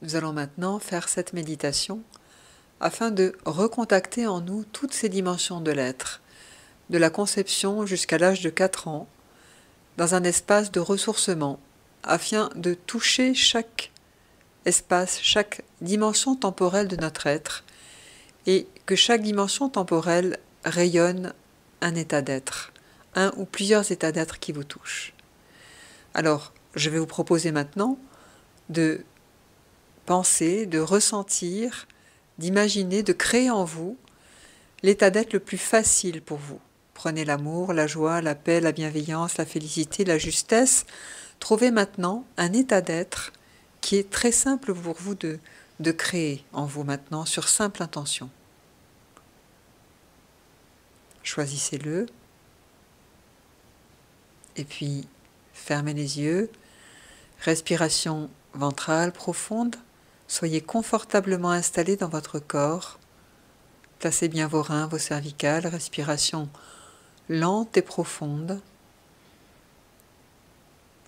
Nous allons maintenant faire cette méditation afin de recontacter en nous toutes ces dimensions de l'être, de la conception jusqu'à l'âge de 4 ans, dans un espace de ressourcement, afin de toucher chaque espace, chaque dimension temporelle de notre être, et que chaque dimension temporelle rayonne un état d'être, un ou plusieurs états d'être qui vous touchent. Alors, je vais vous proposer maintenant de penser, de ressentir, d'imaginer, de créer en vous l'état d'être le plus facile pour vous. Prenez l'amour, la joie, la paix, la bienveillance, la félicité, la justesse. Trouvez maintenant un état d'être qui est très simple pour vous de créer en vous maintenant sur simple intention. Choisissez-le. Et puis, fermez les yeux. Respiration ventrale profonde. Soyez confortablement installé dans votre corps. Placez bien vos reins, vos cervicales. Respiration lente et profonde.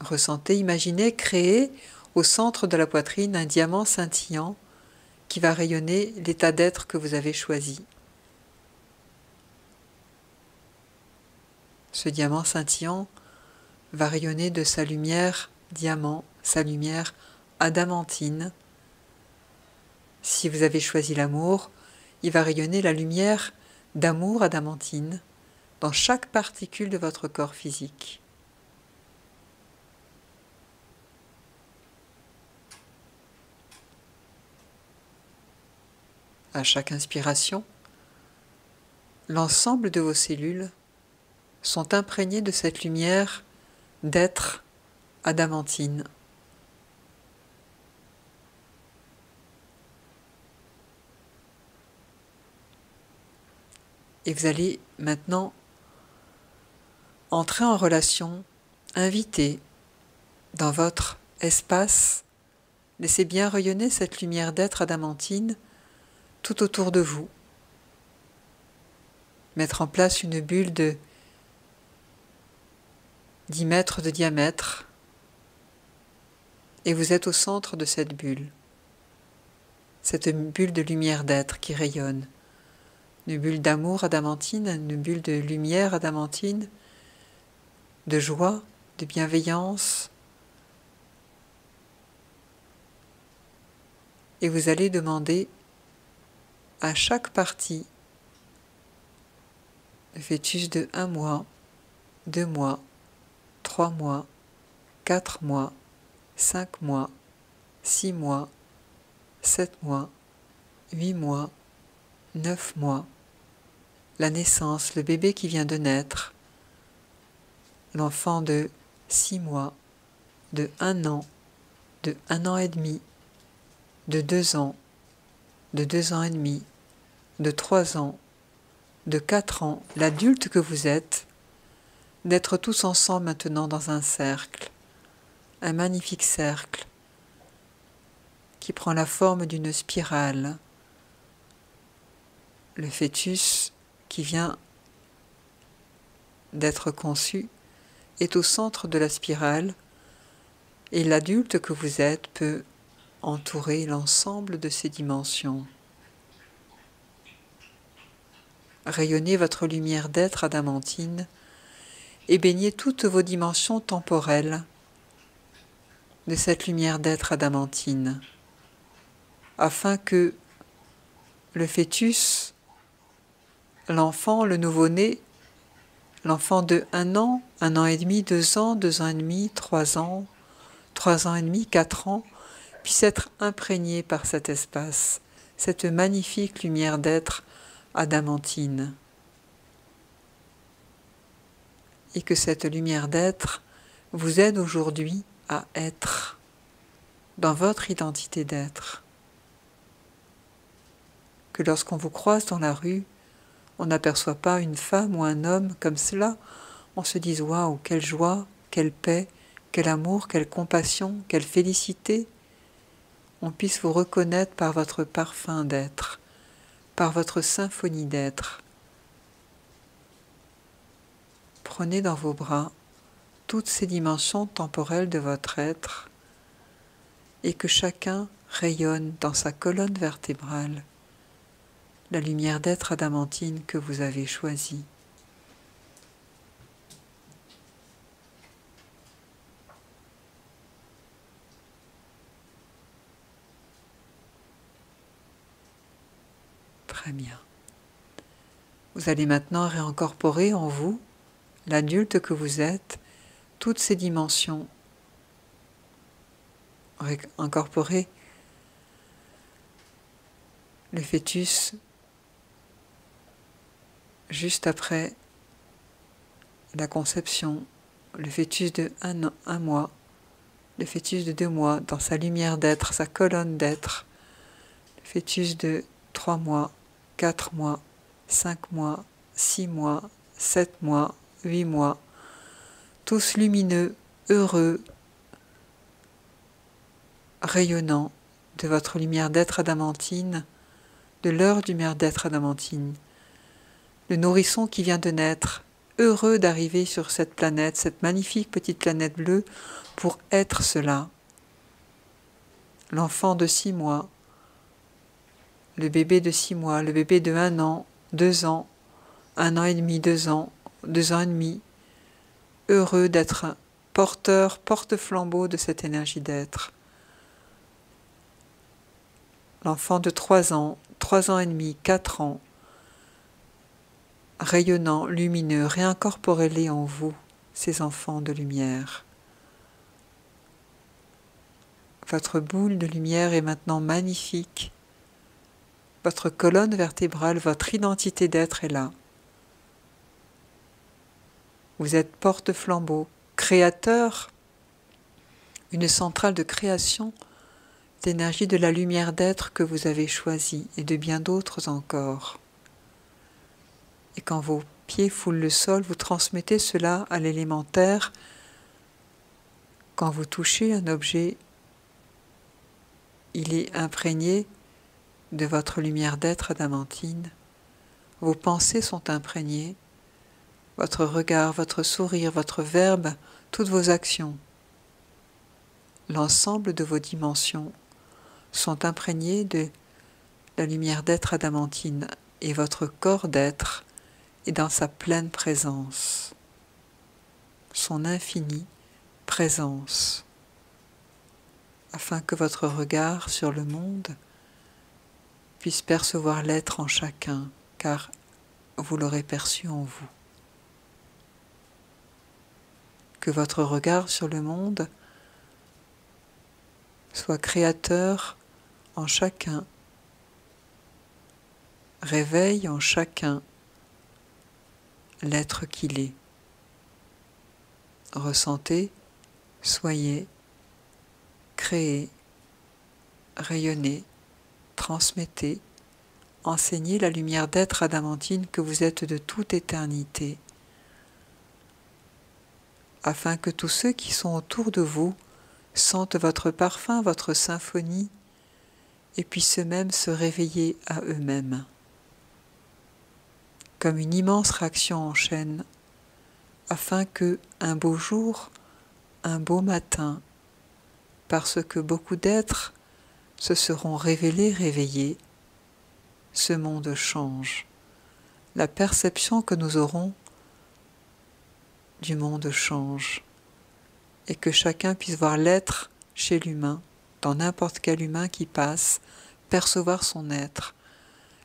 Ressentez, imaginez, créez au centre de la poitrine un diamant scintillant qui va rayonner l'état d'être que vous avez choisi. Ce diamant scintillant va rayonner de sa lumière diamant, sa lumière adamantine. Si vous avez choisi l'amour, il va rayonner la lumière d'amour adamantine dans chaque particule de votre corps physique. À chaque inspiration, l'ensemble de vos cellules sont imprégnées de cette lumière d'être adamantine. Et vous allez maintenant entrer en relation, inviter dans votre espace, laissez bien rayonner cette lumière d'être adamantine tout autour de vous. Mettre en place une bulle de 10 mètres de diamètre et vous êtes au centre de cette bulle de lumière d'être qui rayonne. Une bulle d'amour adamantine, une bulle de lumière adamantine, de joie, de bienveillance. Et vous allez demander à chaque partie le fœtus de 1 mois, 2 mois, 3 mois, 4 mois, 5 mois, 6 mois, 7 mois, 8 mois, 9 mois, la naissance, le bébé qui vient de naître, l'enfant de 6 mois, de 1 an, de 1 an et demi, de 2 ans, de 2 ans et demi, de 3 ans, de 4 ans, l'adulte que vous êtes, d'être tous ensemble maintenant dans un cercle, un magnifique cercle qui prend la forme d'une spirale. Le fœtus qui vient d'être conçu est au centre de la spirale et l'adulte que vous êtes peut entourer l'ensemble de ces dimensions. Rayonnez votre lumière d'être adamantine et baignez toutes vos dimensions temporelles de cette lumière d'être adamantine, afin que le fœtus, l'enfant, le nouveau-né, l'enfant de 1 an, 1 an et demi, 2 ans, 2 ans et demi, 3 ans, 3 ans et demi, 4 ans, puisse être imprégné par cet espace, cette magnifique lumière d'être adamantine. Et que cette lumière d'être vous aide aujourd'hui à être dans votre identité d'être. Que lorsqu'on vous croise dans la rue, on n'aperçoit pas une femme ou un homme comme cela, on se dise « Waouh, quelle joie, quelle paix, quel amour, quelle compassion, quelle félicité !» On puisse vous reconnaître par votre parfum d'être, par votre symphonie d'être. Prenez dans vos bras toutes ces dimensions temporelles de votre être et que chacun rayonne dans sa colonne vertébrale la lumière d'être adamantine que vous avez choisie. Très bien. Vous allez maintenant réincorporer en vous, l'adulte que vous êtes, toutes ces dimensions. Incorporer le fœtus juste après la conception, le fœtus de un mois, le fœtus de 2 mois, dans sa lumière d'être, sa colonne d'être, le fœtus de 3 mois, 4 mois, 5 mois, 6 mois, 7 mois, 8 mois, tous lumineux, heureux, rayonnants de votre lumière d'être adamantine, de leur lumière d'être adamantine, le nourrisson qui vient de naître, heureux d'arriver sur cette planète, cette magnifique petite planète bleue, pour être cela. L'enfant de 6 mois, le bébé de 6 mois, le bébé de 1 an, 2 ans, 1 an et demi, 2 ans, 2 ans et demi, heureux d'être porteur, porte-flambeau de cette énergie d'être. L'enfant de 3 ans, 3 ans et demi, 4 ans, rayonnant, lumineux, réincorporez-les en vous, ces enfants de lumière. Votre boule de lumière est maintenant magnifique. Votre colonne vertébrale, votre identité d'être est là. Vous êtes porte-flambeau, créateur, une centrale de création d'énergie de la lumière d'être que vous avez choisie et de bien d'autres encore. Et quand vos pieds foulent le sol, vous transmettez cela à l'élémentaire. Quand vous touchez un objet, il est imprégné de votre lumière d'être adamantine. Vos pensées sont imprégnées, votre regard, votre sourire, votre verbe, toutes vos actions. L'ensemble de vos dimensions sont imprégnées de la lumière d'être adamantine et votre corps d'être est dans sa pleine présence, son infinie présence, afin que votre regard sur le monde puisse percevoir l'être en chacun, car vous l'aurez perçu en vous. Que votre regard sur le monde soit créateur en chacun, réveille en chacun l'être qu'il est. Ressentez, soyez, créez, rayonnez, transmettez, enseignez la lumière d'être adamantine que vous êtes de toute éternité, afin que tous ceux qui sont autour de vous sentent votre parfum, votre symphonie, et puissent eux-mêmes se réveiller à eux-mêmes. Comme une immense réaction en chaîne, afin que, un beau jour, un beau matin, parce que beaucoup d'êtres se seront révélés, réveillés, ce monde change. La perception que nous aurons du monde change, et que chacun puisse voir l'être chez l'humain, dans n'importe quel humain qui passe, percevoir son être,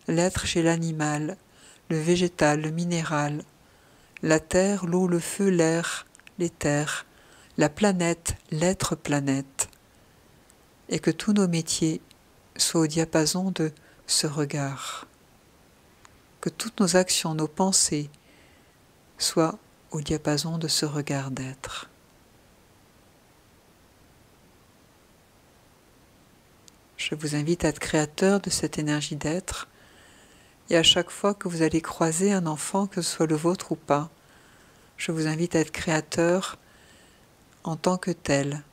l'être chez l'animal, le végétal, le minéral, la terre, l'eau, le feu, l'air, l'éther, la planète, l'être planète, et que tous nos métiers soient au diapason de ce regard, que toutes nos actions, nos pensées soient au diapason de ce regard d'être. Je vous invite à être créateur de cette énergie d'être, et à chaque fois que vous allez croiser un enfant, que ce soit le vôtre ou pas, je vous invite à être créateur en tant que tel,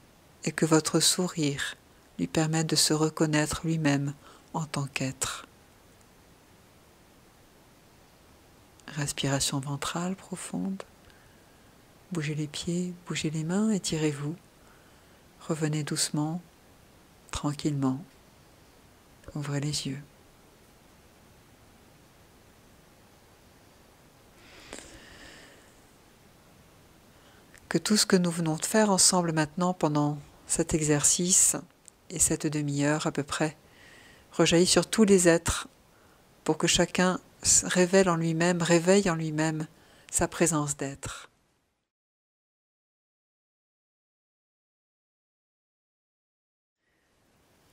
et que votre sourire lui permette de se reconnaître lui-même en tant qu'être. Respiration ventrale profonde. Bougez les pieds, bougez les mains, étirez-vous. Revenez doucement, tranquillement, Ouvrez les yeux. Que tout ce que nous venons de faire ensemble maintenant pendant cet exercice et cette demi-heure à peu près rejaillisse sur tous les êtres pour que chacun réveille en lui-même sa présence d'être.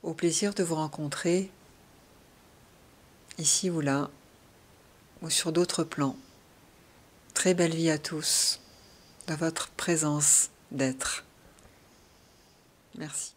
Au plaisir de vous rencontrer, ici ou là, ou sur d'autres plans. Très belle vie à tous, de votre présence d'être. Merci.